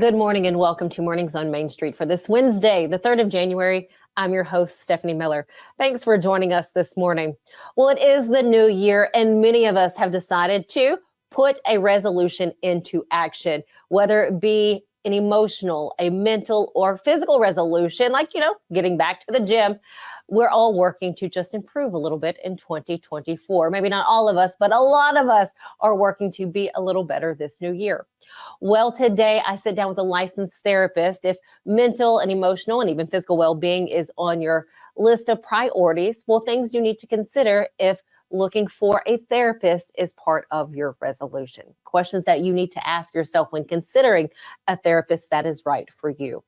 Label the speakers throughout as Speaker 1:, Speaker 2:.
Speaker 1: Good morning and welcome to Mornings on Main Street for this Wednesday, the 3rd of January. I'm your host, Stefanie Miller. Thanks for joining us this morning. Well, it is the new year and many of us have decided to put a resolution into action, whether it be an emotional, a mental, or physical resolution, like, getting back to the gym. We're all working to just improve a little bit in 2024. Maybe not all of us, but a lot of us are working to be a little better this new year. Well, today I sit down with a licensed therapist. If mental and emotional and even physical well-being is on your list of priorities, well, things you need to consider if looking for a therapist is part of your resolution. Questions that you need to ask yourself when considering a therapist that is right for you.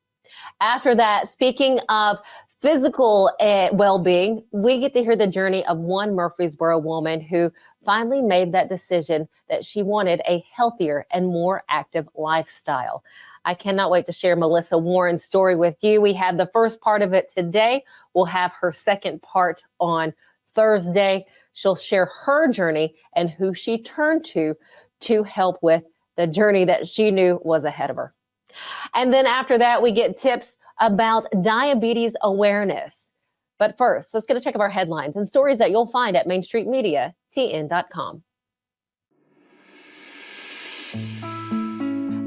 Speaker 1: After that, speaking of physical well-being, we get to hear the journey of one Murfreesboro woman who finally made that decision that she wanted a healthier and more active lifestyle. I cannot wait to share Melissa Warren's story with you. We have the first part of it today. We'll have her second part on Thursday. She'll share her journey and who she turned to help with the journey that she knew was ahead of her. And then after that, we get tips about diabetes awareness. But first, let's get a check of our headlines and stories that you'll find at mainstreetmediatn.com.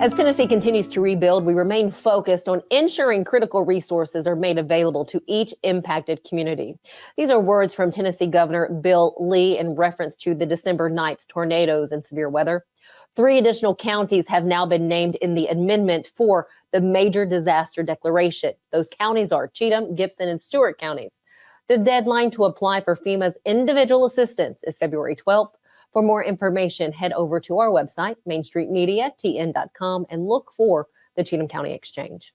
Speaker 1: As Tennessee continues to rebuild, we remain focused on ensuring critical resources are made available to each impacted community. These are words from Tennessee Governor Bill Lee in reference to the December 9th tornadoes and severe weather. 3 additional counties have now been named in the amendment for the major disaster declaration. Those counties are Cheatham, Gibson, and Stewart counties. The deadline to apply for FEMA's individual assistance is February 12th. For more information, head over to our website, mainstreetmediatn.com, and look for the Cheatham County Exchange.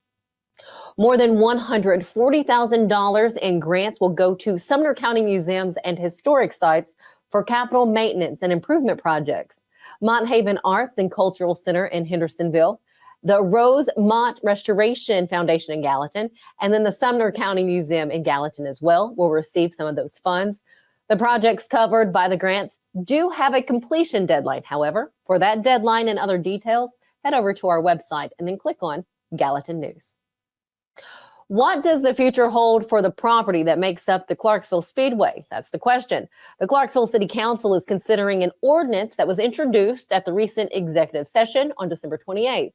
Speaker 1: More than $140,000 in grants will go to Sumner County museums and historic sites for capital maintenance and improvement projects. Mont Haven Arts and Cultural Center in Hendersonville, the Rosemont Restoration Foundation in Gallatin, and then the Sumner County Museum in Gallatin as well will receive some of those funds. The projects covered by the grants do have a completion deadline. However, for that deadline and other details, head over to our website and then click on Gallatin News. What does the future hold for the property that makes up the Clarksville Speedway? That's the question. The Clarksville City Council is considering an ordinance that was introduced at the recent executive session on December 28th.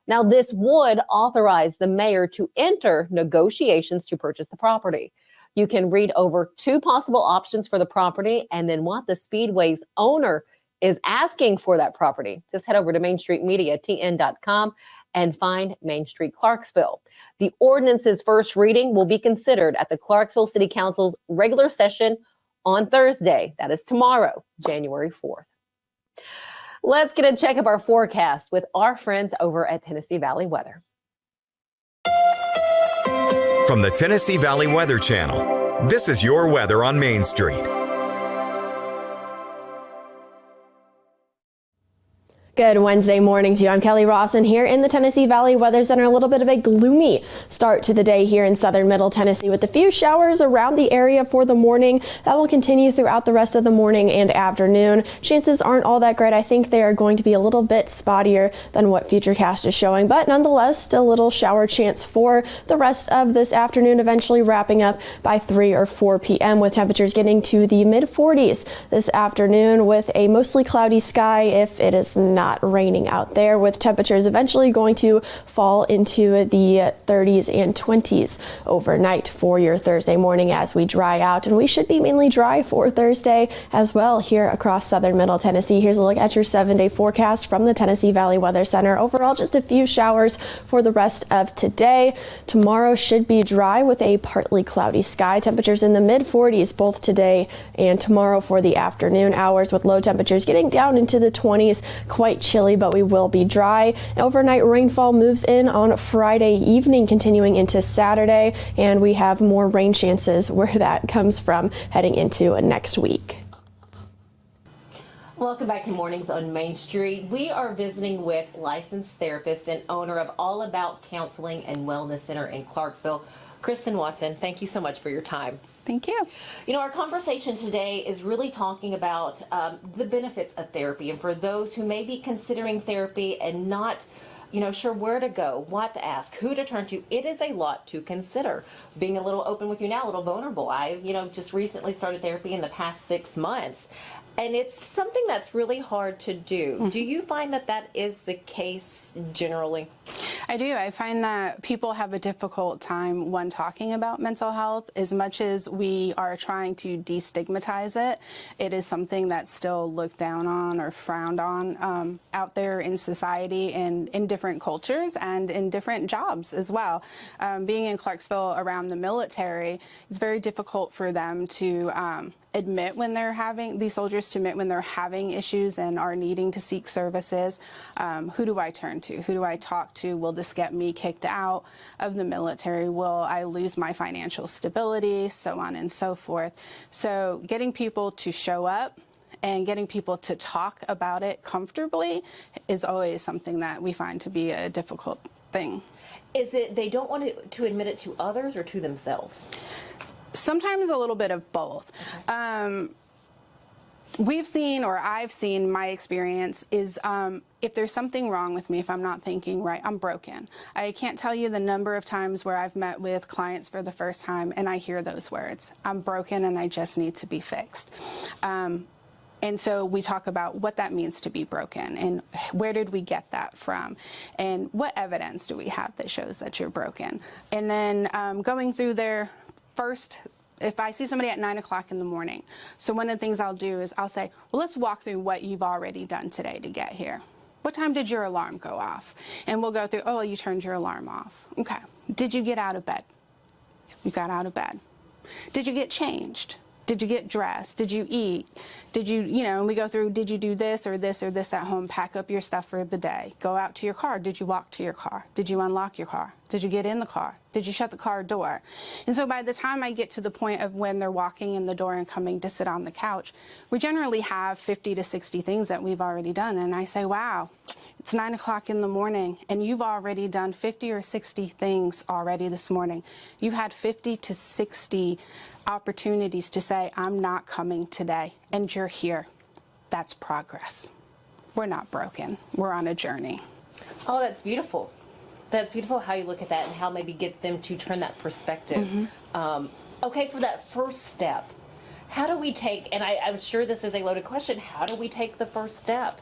Speaker 1: Now, this would authorize the mayor to enter negotiations to purchase the property. You can read over 2 possible options for the property and then what the Speedway's owner is asking for that property. Just head over to mainstreetmediatn.com and find Main Street Clarksville. The ordinance's first reading will be considered at the Clarksville City Council's regular session on Thursday. That is tomorrow, January 4th. Let's get a check of our forecast with our friends over at Tennessee Valley Weather.
Speaker 2: From the Tennessee Valley Weather Channel, this is your weather on Main Street.
Speaker 3: Good Wednesday morning to you. I'm Kelly Rawson here in the Tennessee Valley Weather Center. A little bit of a gloomy start to the day here in southern middle Tennessee with a few showers around the area for the morning. That will continue throughout the rest of the morning and afternoon. Chances aren't all that great. I think they are going to be a little bit spottier than what Futurecast is showing, but nonetheless, still a little shower chance for the rest of this afternoon, eventually wrapping up by 3 or 4 p.m. with temperatures getting to the mid-40s this afternoon with a mostly cloudy sky if it is not raining out there, with temperatures eventually going to fall into the 30s and 20s overnight for your Thursday morning as we dry out. And we should be mainly dry for Thursday as well here across southern middle Tennessee. Here's a look at your 7-day forecast from the Tennessee Valley Weather Center. Overall, just a few showers for the rest of today. Tomorrow should be dry with a partly cloudy sky. Temperatures in the mid-40s both today and tomorrow for the afternoon hours, with low temperatures getting down into the 20s. Quite chilly, but we will be dry. Overnight rainfall moves in on Friday evening, continuing into Saturday, and we have more rain chances where that comes from heading into next week.
Speaker 1: Welcome back to Mornings on Main Street. We are visiting with licensed therapist and owner of All About Counseling and Wellness Center in Clarksville, Kristen Watson. Thank you so much for your time.
Speaker 4: Thank you.
Speaker 1: You know, our conversation today is really talking about the benefits of therapy, and for those who may be considering therapy and not sure where to go, what to ask, who to turn to. It is a lot to consider. Being a little open with you now, a little vulnerable. I've, just recently started therapy in the past 6 months. And it's something that's really hard to do. Mm-hmm. Do you find that that is the case generally?
Speaker 4: I do. I find that people have a difficult time when talking about mental health. As much as we are trying to destigmatize it, it is something that's still looked down on or frowned on out there in society and in different cultures and in different jobs as well. Being in Clarksville around the military, it's very difficult for them to admit when they're having, these soldiers to admit when they're having issues and are needing to seek services. Who do I turn to? Who do I talk to? Will this get me kicked out of the military? Will I lose my financial stability? So on and so forth. So getting people to show up and getting people to talk about it comfortably is always something that we find to be a difficult thing.
Speaker 1: Is it they don't want to admit it to others or to themselves?
Speaker 4: Sometimes a little bit of both. Okay. We've seen, or I've seen, my experience is if there's something wrong with me, if I'm not thinking right, I'm broken. I can't tell you the number of times where I've met with clients for the first time and I hear those words. I'm broken and I just need to be fixed. And so we talk about what that means to be broken and where did we get that from and what evidence do we have that shows that you're broken. And then going through their first, if I see somebody at 9 o'clock in the morning, so one of the things I'll do is I'll say, well, let's walk through what you've already done today to get here. What time did your alarm go off? And we'll go through, oh, you turned your alarm off. Okay. Did you get out of bed? You got out of bed. Did you get changed? Did you get dressed? Did you eat? Did you, and we go through, did you do this or this or this at home? Pack up your stuff for the day. Go out to your car. Did you walk to your car? Did you unlock your car? Did you get in the car? Did you shut the car door? And so by the time I get to the point of when they're walking in the door and coming to sit on the couch, we generally have 50 to 60 things that we've already done. And I say, wow, it's 9 o'clock in the morning and you've already done 50 or 60 things already this morning. You had 50 to 60 opportunities to say, I'm not coming today, and you're here. That's progress. We're not broken. We're on a journey.
Speaker 1: Oh, that's beautiful. That's beautiful how you look at that and how maybe get them to turn that perspective. Mm-hmm. Okay, for that first step, how do we take, and I'm sure this is a loaded question, how do we take the first step?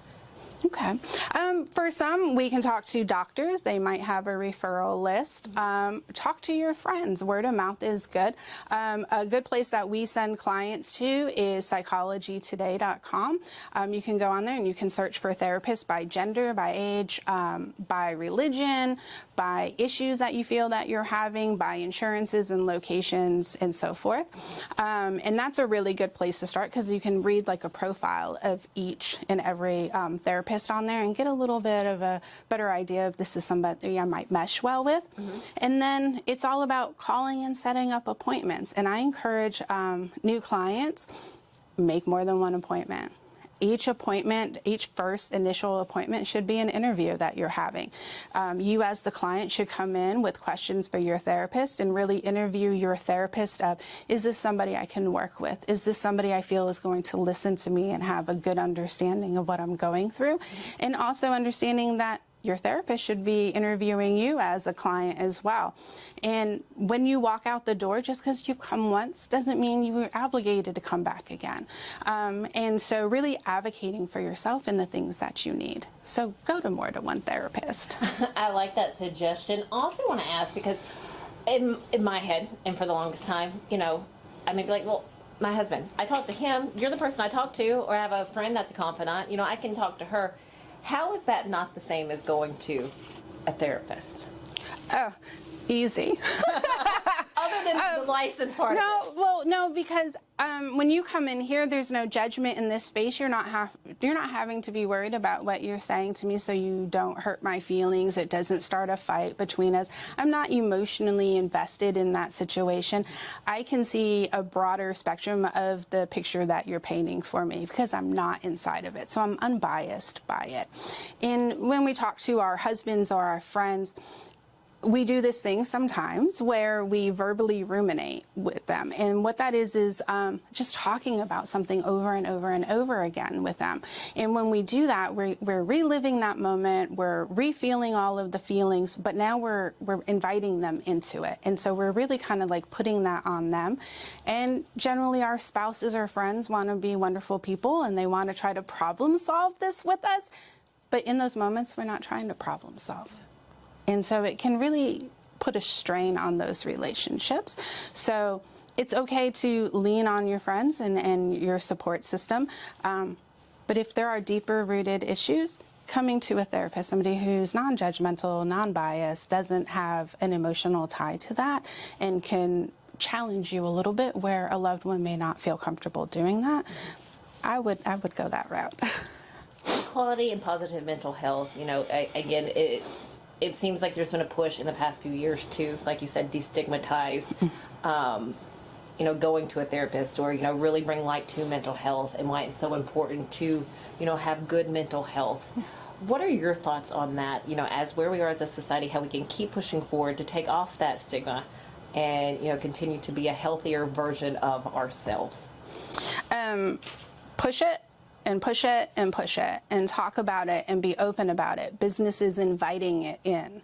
Speaker 4: Okay. For some, we can talk to doctors. They might have a referral list. Talk to your friends. Word of mouth is good. A good place that we send clients to is psychologytoday.com. You can go on there and you can search for therapists by gender, by age, by religion, by issues that you feel that you're having, by insurances and locations and so forth. And that's a really good place to start because you can read like a profile of each and every therapist on there and get a little bit of a better idea if this is somebody I might mesh well with. Mm-hmm. And then it's all about calling and setting up appointments. And I encourage new clients, make more than one appointment. Each appointment, each first initial appointment should be an interview that you're having. You as the client should come in with questions for your therapist and really interview your therapist of, is this somebody I can work with? Is this somebody I feel is going to listen to me and have a good understanding of what I'm going through? And also understanding that your therapist should be interviewing you as a client as well. And when you walk out the door, just because you've come once doesn't mean you were obligated to come back again. And so really advocating for yourself and the things that you need. So go to more than one therapist.
Speaker 1: I like that suggestion. Also want to ask, because in my head, and for the longest time, I may be like, well, my husband, I talk to him, you're the person I talk to, or I have a friend that's a confidant, I can talk to her. How is that not the same as going to a therapist?
Speaker 4: Oh, easy.
Speaker 1: Other than the license part of it.
Speaker 4: Well, no, because when you come in here, there's no judgment in this space. You're not having to be worried about what you're saying to me so you don't hurt my feelings. It doesn't start a fight between us. I'm not emotionally invested in that situation. I can see a broader spectrum of the picture that you're painting for me because I'm not inside of it. So I'm unbiased by it. And when we talk to our husbands or our friends, we do this thing sometimes where we verbally ruminate with them. And what that is just talking about something over and over and over again with them. And when we do that, we're reliving that moment, we're re-feeling all of the feelings, but now we're inviting them into it. And so we're really kind of like putting that on them. And generally our spouses or friends want to be wonderful people and they want to try to problem solve this with us. But in those moments, we're not trying to problem solve. And so it can really put a strain on those relationships. So it's okay to lean on your friends and your support system. But if there are deeper rooted issues, coming to a therapist, somebody who's non-judgmental, non-biased, doesn't have an emotional tie to that, and can challenge you a little bit where a loved one may not feel comfortable doing that, I would go that route.
Speaker 1: Quality and positive mental health, again, it seems like there's been a push in the past few years to, like you said, destigmatize, going to a therapist, or, really bring light to mental health and why it's so important to, have good mental health. What are your thoughts on that, as where we are as a society, how we can keep pushing forward to take off that stigma and, continue to be a healthier version of ourselves?
Speaker 4: Push it. And push it and push it and talk about it and be open about it. Businesses inviting it in.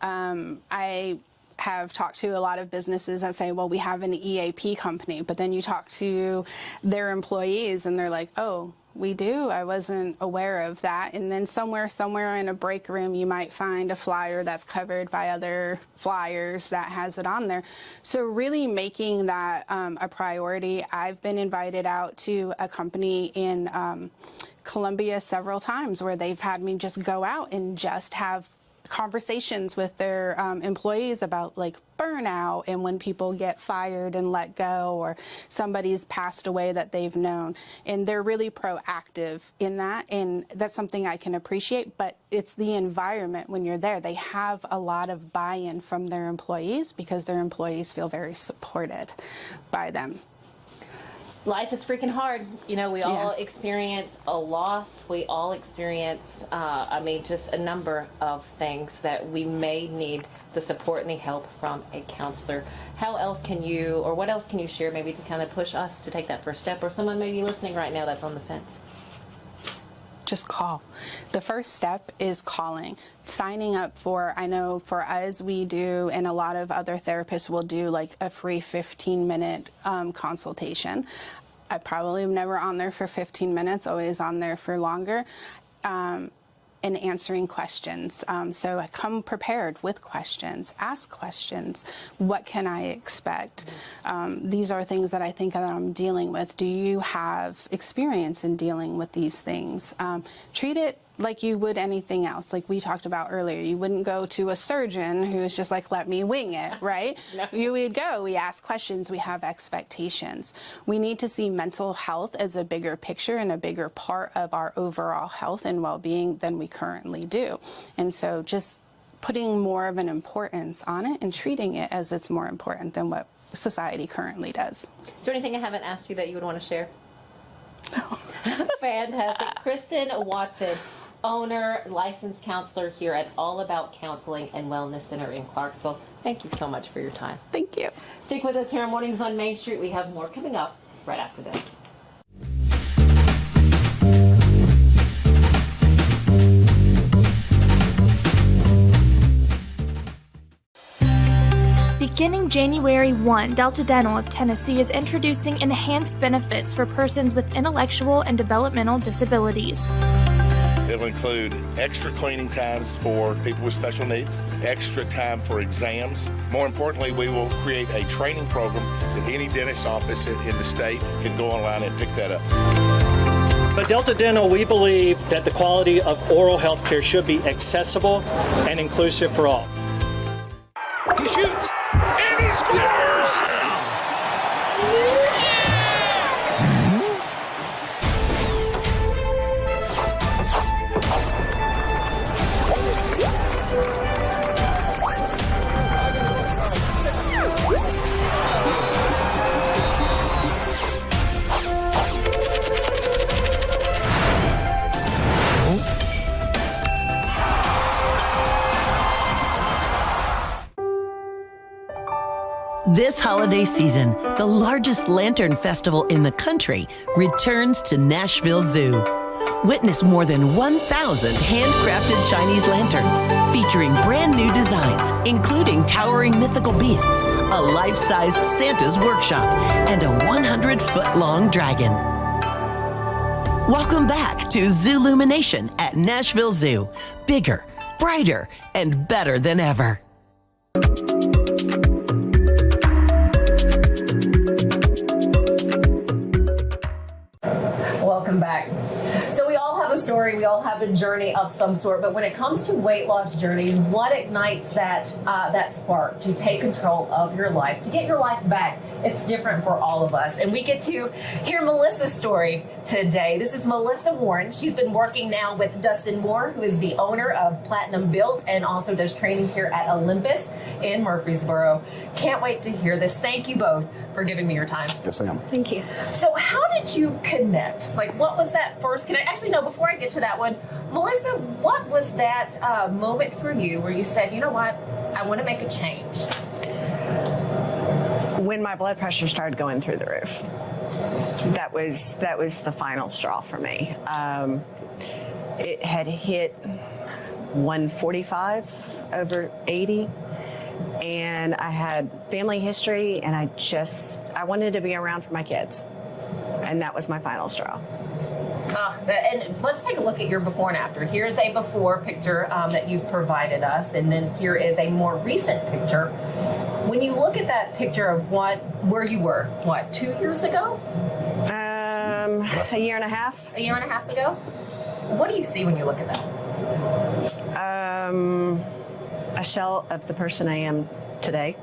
Speaker 4: I have talked to a lot of businesses that say, well, we have an EAP company, but then you talk to their employees and they're like, oh, we do? I wasn't aware of that. And then somewhere in a break room, you might find a flyer that's covered by other flyers that has it on there. So really making that a priority. I've been invited out to a company in Columbia several times where they've had me just go out and just have conversations with their employees about like burnout and when people get fired and let go, or somebody's passed away that they've known, and they're really proactive in that, and that's something I can appreciate. But it's the environment when you're there. They have a lot of buy-in from their employees because their employees feel very supported by them.
Speaker 1: Life is freaking hard. We all experience a loss. We all experience, just a number of things that we may need the support and the help from a counselor. How else can you, or what else can you share maybe to kind of push us to take that first step, or someone maybe listening right now that's on the fence?
Speaker 4: Just call. The first step is calling, signing up for, I know for us we do, and a lot of other therapists will do like a free 15-minute consultation. I probably am never on there for 15 minutes, always on there for longer. And answering questions. So I come prepared with questions, ask questions. What can I expect? These are things that I think that I'm dealing with. Do you have experience in dealing with these things? Treat it like you would anything else. Like we talked about earlier, you wouldn't go to a surgeon who is just like, let me wing it, right? No. You would go, we ask questions, we have expectations. We need to see mental health as a bigger picture and a bigger part of our overall health and well-being than we currently do. And so just putting more of an importance on it and treating it as it's more important than what society currently does.
Speaker 1: Is there anything I haven't asked you that you would want to share?
Speaker 4: No.
Speaker 1: Fantastic. Kristen Watson, owner, licensed counselor here at All About Counseling and Wellness Center in Clarksville. Thank you so much for your time.
Speaker 4: Thank you.
Speaker 1: Stick with us here on Mornings on Main Street. We have more coming up right after this.
Speaker 5: Beginning January 1, Delta Dental of Tennessee is introducing enhanced benefits for persons with intellectual and developmental disabilities.
Speaker 6: It'll include extra cleaning times for people with special needs, extra time for exams. More importantly, we will create a training program that any dentist office in the state can go online and pick that up.
Speaker 7: At Delta Dental, we believe that the quality of oral health care should be accessible and inclusive for all.
Speaker 8: He shoots, and he scores!
Speaker 9: This holiday season, the largest lantern festival in the country returns to Nashville Zoo. Witness more than 1,000 handcrafted Chinese lanterns featuring brand new designs, including towering mythical beasts, a life-size Santa's workshop, and a 100-foot-long dragon. Welcome back to Zoolumination at Nashville Zoo. Bigger, brighter, and better than ever.
Speaker 1: Welcome back. So we all have a story, we all have a journey of some sort, but when it comes to weight loss journeys, what ignites that spark to take control of your life, to get your life back? It's different for all of us. And we get to hear Melissa's story today. This is Melissa Warren. She's been working now with Dustin Moore, who is the owner of Platinum Built and also does training here at Olympus in Murfreesboro. Can't wait to hear this. Thank you both for giving me your time.
Speaker 10: Yes, I am.
Speaker 3: Thank you.
Speaker 1: So how did you connect? Like, what was that first connect? Actually, no, before I get to that one, Melissa, what was that moment for you where you said, you know what, I want to make a change?
Speaker 11: When my blood pressure started going through the roof. That was the final straw for me. It had hit 145 over 80, and I had family history, and I wanted to be around for my kids, and that was my final straw.
Speaker 1: And let's take a look at your before and after. Here's a before picture that you've provided us, and then here is a more recent picture. When you look at that picture of where you were, 2 years ago?
Speaker 11: A year and a half.
Speaker 1: A year and a half ago? What do you see when you look at that?
Speaker 11: A shell of the person I am today.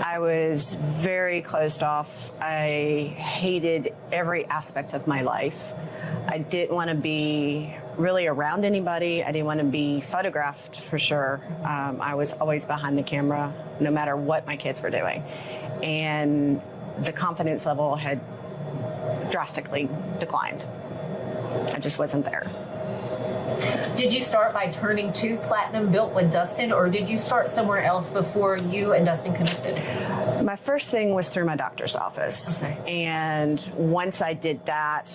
Speaker 11: I was very closed off. I hated every aspect of my life. I didn't want to be really around anybody. I didn't want to be photographed for sure. I was always behind the camera, no matter what my kids were doing. And the confidence level had drastically declined. I just wasn't there.
Speaker 1: Did you start by turning to Platinum Built with Dustin, or did you start somewhere else before you and Dustin connected?
Speaker 11: My first thing was through my doctor's office. Okay. And once I did that,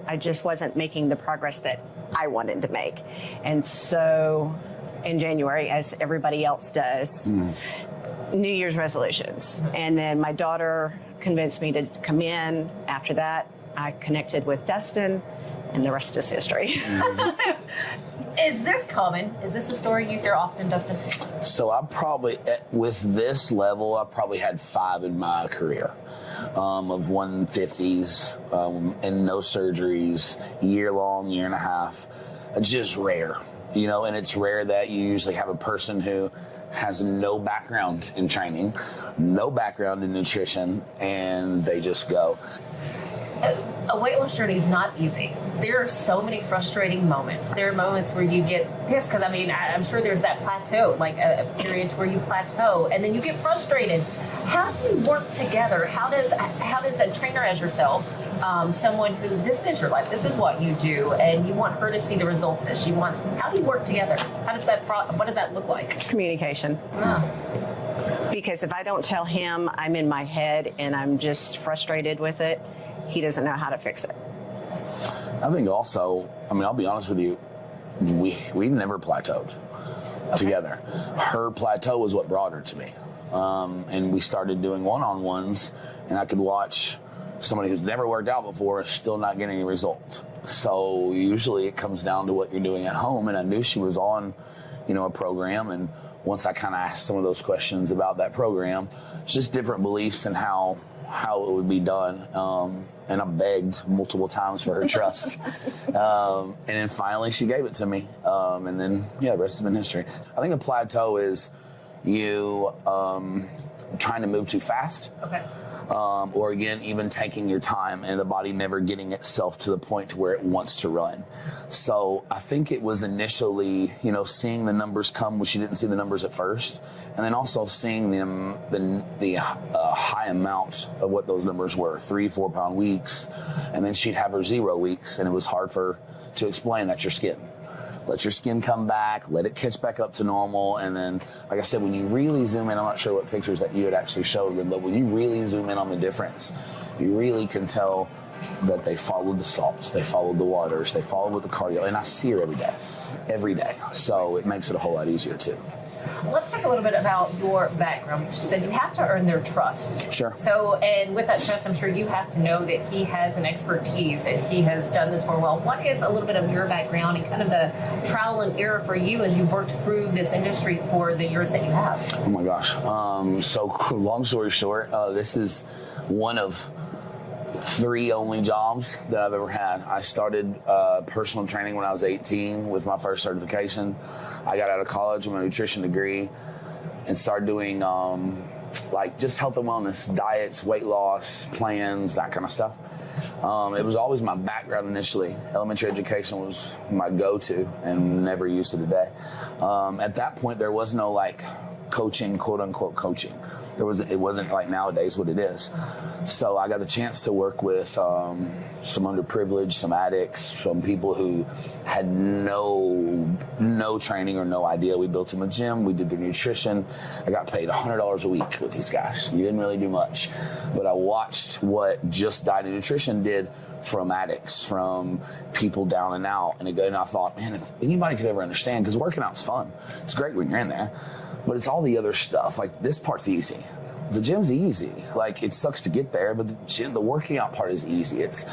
Speaker 11: I just wasn't making the progress that I wanted to make. And so in January, as everybody else does, New Year's resolutions. And then my daughter convinced me to come in. After that, I connected with Dustin, and the rest is history.
Speaker 1: Is this common? Is this a story you hear often, Dustin?
Speaker 10: So I probably, with this level, I probably had 5 in my career of 150s and no surgeries, year long, year and a half. It's just rare, and it's rare that you usually have a person who has no background in training, no background in nutrition, and they just go.
Speaker 1: A weight loss journey is not easy. There are so many frustrating moments. There are moments where you get pissed because, I'm sure there's that plateau, like a period where you plateau and then you get frustrated. How do you work together? How does a trainer as yourself, someone who this is your life, this is what you do, and you want her to see the results that she wants? How do you work together? What does that look like?
Speaker 11: Communication. Because if I don't tell him I'm in my head and I'm just frustrated with it, he doesn't know how to fix it.
Speaker 10: I think also, I'll be honest with you, we've never plateaued together. Her plateau was what brought her to me. And we started doing one-on-ones, and I could watch somebody who's never worked out before still not getting any results. So usually it comes down to what you're doing at home, and I knew she was on, a program, and once I kind of asked some of those questions about that program, it's just different beliefs and how it would be done. And I begged multiple times for her trust. And then finally she gave it to me. And then, the rest has been history. I think a plateau is you trying to move too fast. Okay. Or again, even taking your time and the body never getting itself to the point to where it wants to run. So I think it was initially, seeing the numbers come when she didn't see the numbers at first, and then also seeing them the high amount of what those numbers were, 3-4 pound weeks, and then she'd have her 0 weeks, and it was hard for her to explain that's your skin. let your skin come back, let it catch back up to normal. And then, like I said, when you really zoom in, I'm not sure what pictures that you had actually showed them, but when you really zoom in on the difference, you really can tell that they followed the salts, they followed the waters, they followed with the cardio. And I see her every day. So it makes it a whole lot easier too.
Speaker 1: Let's talk a little bit about your background. You said you have to earn their trust.
Speaker 10: Sure.
Speaker 1: So, and with that trust, I'm sure you have to know that he has an expertise and he has done this for a while. What is a little bit of your background and kind of the trial and error for you as you worked through this industry for the years that you have?
Speaker 10: Oh my gosh. So long story short, this is one of 3 only jobs that I've ever had. I started personal training when I was 18 with my first certification. I got out of college with my nutrition degree and started doing like just health and wellness, diets, weight loss, plans, that kind of stuff. It was always my background initially. Elementary education was my go-to and never used it today. At that point, there was no like coaching, quote unquote coaching. It wasn't like nowadays what it is. So I got the chance to work with some underprivileged, some addicts, some people who had no training or no idea. We built them a gym. We did their nutrition. I got paid $100 a week with these guys. You didn't really do much. But I watched what Just Diet and Nutrition did from addicts, from people down and out. And I thought, man, if anybody could ever understand, because working out's fun. It's great when you're in there. But it's all the other stuff. Like, this part's easy. The gym's easy. Like, it sucks to get there, but the working out part is easy. It's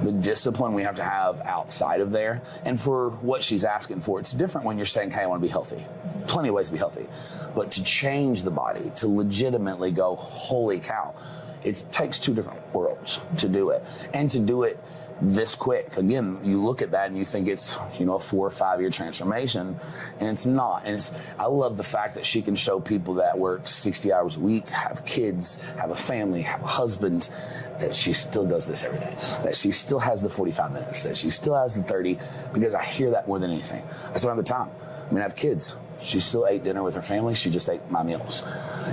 Speaker 10: the discipline we have to have outside of there. And for what she's asking for, it's different when you're saying, hey, I want to be healthy. Plenty of ways to be healthy. But to change the body, to legitimately go, holy cow, it takes 2 different worlds to do it. And to do it this quick. Again, you look at that and you think it's, a 4 or 5 year transformation, and it's not. And I love the fact that she can show people that work 60 hours a week, have kids, have a family, have a husband, that she still does this every day, that she still has the 45 minutes, that she still has the 30, because I hear that more than anything. I still have the time. I have kids. She still ate dinner with her family. She just ate my meals.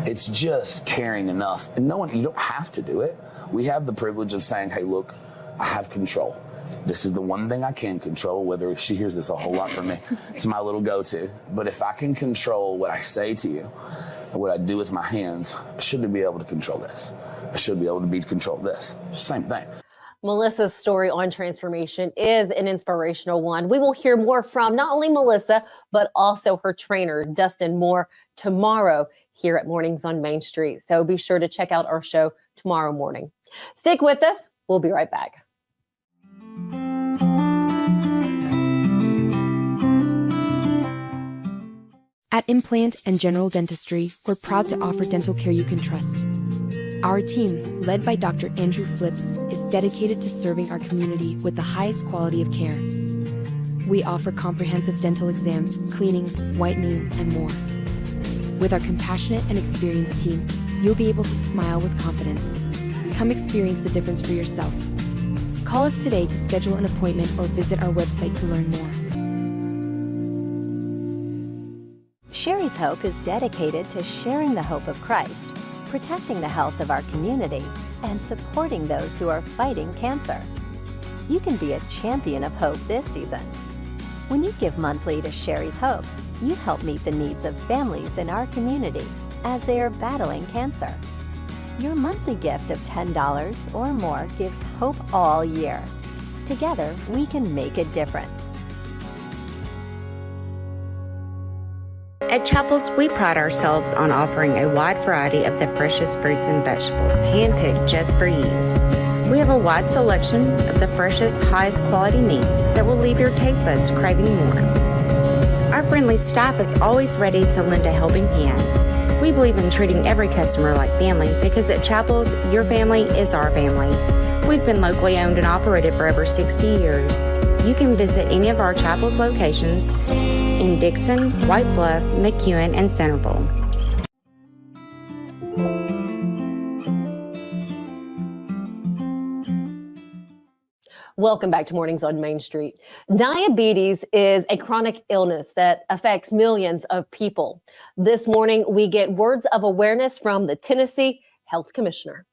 Speaker 10: It's just caring enough. And you don't have to do it. We have the privilege of saying, hey, look, I have control. This is the one thing I can control, whether she hears this a whole lot from me. It's my little go-to. But if I can control what I say to you and what I do with my hands, I should be able to control this. I should be able to control this. Same thing.
Speaker 1: Melissa's story on transformation is an inspirational one. We will hear more from not only Melissa, but also her trainer, Dustin Moore, tomorrow here at Mornings on Main Street. So be sure to check out our show tomorrow morning. Stick with us. We'll be right back.
Speaker 12: At Implant and General Dentistry, we're proud to offer dental care you can trust. Our team, led by Dr. Andrew Flips, is dedicated to serving our community with the highest quality of care. We offer comprehensive dental exams, cleanings, whitening, and more. With our compassionate and experienced team, you'll be able to smile with confidence. Come experience the difference for yourself. Call us today to schedule an appointment or visit our website to learn more.
Speaker 13: Sherry's Hope is dedicated to sharing the hope of Christ, protecting the health of our community, and supporting those who are fighting cancer. You can be a champion of hope this season. When you give monthly to Sherry's Hope, you help meet the needs of families in our community as they are battling cancer. Your monthly gift of $10 or more gives hope all year. Together, we can make a difference.
Speaker 14: At Chapels, we pride ourselves on offering a wide variety of the freshest fruits and vegetables, handpicked just for you. We have a wide selection of the freshest, highest quality meats that will leave your taste buds craving more. Our friendly staff is always ready to lend a helping hand. We believe in treating every customer like family because at Chapels, your family is our family. We've been locally owned and operated for over 60 years. You can visit any of our Chapels locations in Dixon, White Bluff, McEwen, and Centerville.
Speaker 1: Welcome back to Mornings on Main Street. Diabetes is a chronic illness that affects millions of people. This morning, we get words of awareness from the Tennessee Health Commissioner.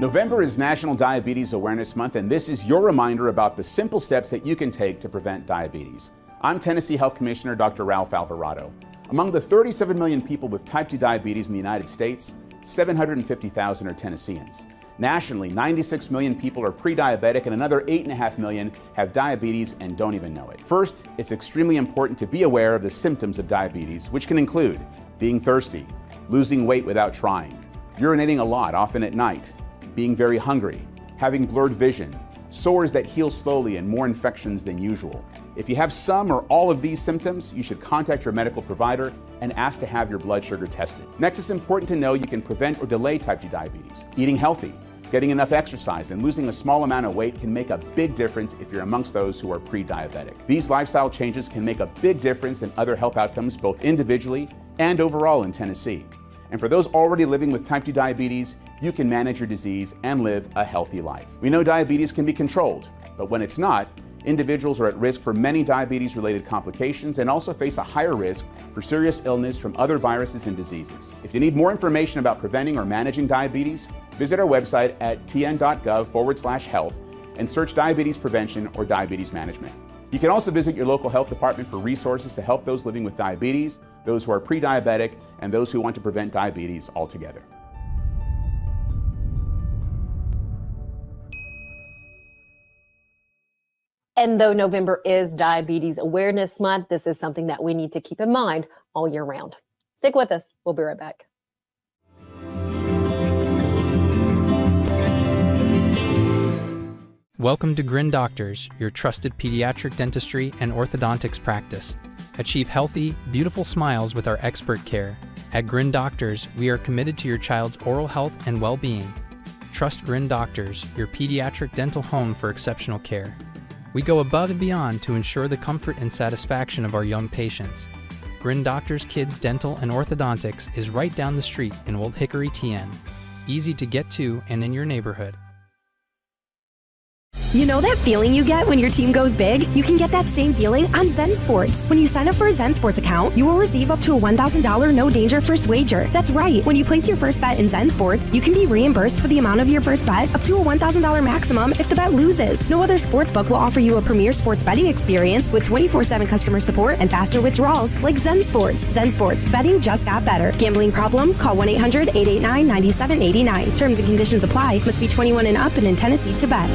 Speaker 15: November is National Diabetes Awareness Month, and this is your reminder about the simple steps that you can take to prevent diabetes. I'm Tennessee Health Commissioner Dr. Ralph Alvarado. Among the 37 million people with type 2 diabetes in the United States, 750,000 are Tennesseans. Nationally, 96 million people are pre-diabetic and another 8.5 million have diabetes and don't even know it. First, it's extremely important to be aware of the symptoms of diabetes, which can include being thirsty, losing weight without trying, urinating a lot, often at night, being very hungry, having blurred vision, sores that heal slowly, and more infections than usual. If you have some or all of these symptoms, you should contact your medical provider and ask to have your blood sugar tested. Next, it's important to know you can prevent or delay type 2 diabetes. Eating healthy, getting enough exercise, and losing a small amount of weight can make a big difference if you're amongst those who are pre-diabetic. These lifestyle changes can make a big difference in other health outcomes, both individually and overall in Tennessee. And for those already living with type 2 diabetes, you can manage your disease and live a healthy life. We know diabetes can be controlled, but when it's not, individuals are at risk for many diabetes-related complications and also face a higher risk for serious illness from other viruses and diseases. If you need more information about preventing or managing diabetes, visit our website at tn.gov/health and search diabetes prevention or diabetes management. You can also visit your local health department for resources to help those living with diabetes, those who are pre-diabetic, and those who want to prevent diabetes altogether.
Speaker 1: And though November is Diabetes Awareness Month, this is something that we need to keep in mind all year round. Stick with us. We'll be right back.
Speaker 16: Welcome to Grin Doctors, your trusted pediatric dentistry and orthodontics practice. Achieve healthy, beautiful smiles with our expert care. At Grin Doctors, we are committed to your child's oral health and well-being. Trust Grin Doctors, your pediatric dental home for exceptional care. We go above and beyond to ensure the comfort and satisfaction of our young patients. Grin Doctors Kids Dental and Orthodontics is right down the street in Old Hickory, TN. Easy to get to and in your neighborhood.
Speaker 17: You know that feeling you get when your team goes big? You can get that same feeling on Zen Sports. When you sign up for a Zen Sports account, you will receive up to a $1,000 no danger first wager. That's right. When you place your first bet in Zen Sports, you can be reimbursed for the amount of your first bet up to a $1,000 maximum if the bet loses. No other sportsbook will offer you a premier sports betting experience with 24/7 customer support and faster withdrawals like Zen Sports. Zen Sports, betting just got better. Gambling problem? Call 1-800-889-9789. Terms and conditions apply. Must be 21 and up and in Tennessee to bet.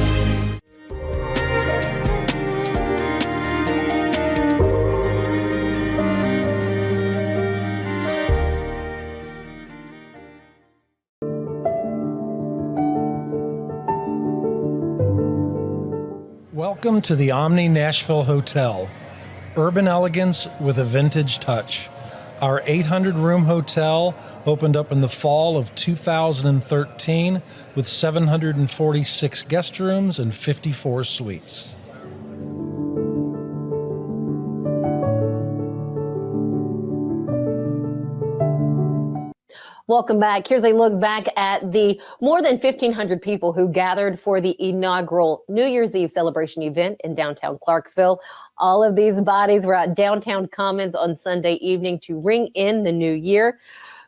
Speaker 18: Welcome to the Omni Nashville Hotel, urban elegance with a vintage touch. Our 800-room hotel opened up in the fall of 2013 with 746 guest rooms and 54 suites.
Speaker 1: Welcome back. Here's a look back at the more than 1,500 people who gathered for the inaugural New Year's Eve celebration event in downtown Clarksville. All of these bodies were at Downtown Commons on Sunday evening to ring in the new year.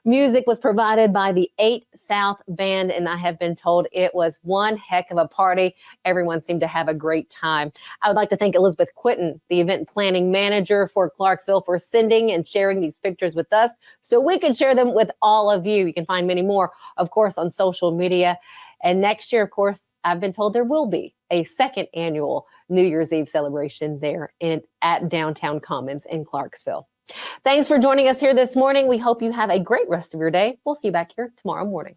Speaker 1: Music was provided by the 8 South Band, and I have been told it was one heck of a party. Everyone seemed to have a great time. I would like to thank Elizabeth Quinton, the event planning manager for Clarksville, for sending and sharing these pictures with us so we can share them with all of you. You can find many more, of course, on social media. And next year, of course, I've been told there will be a second annual New Year's Eve celebration there at Downtown Commons in Clarksville. Thanks for joining us here this morning. We hope you have a great rest of your day. We'll see you back here tomorrow morning.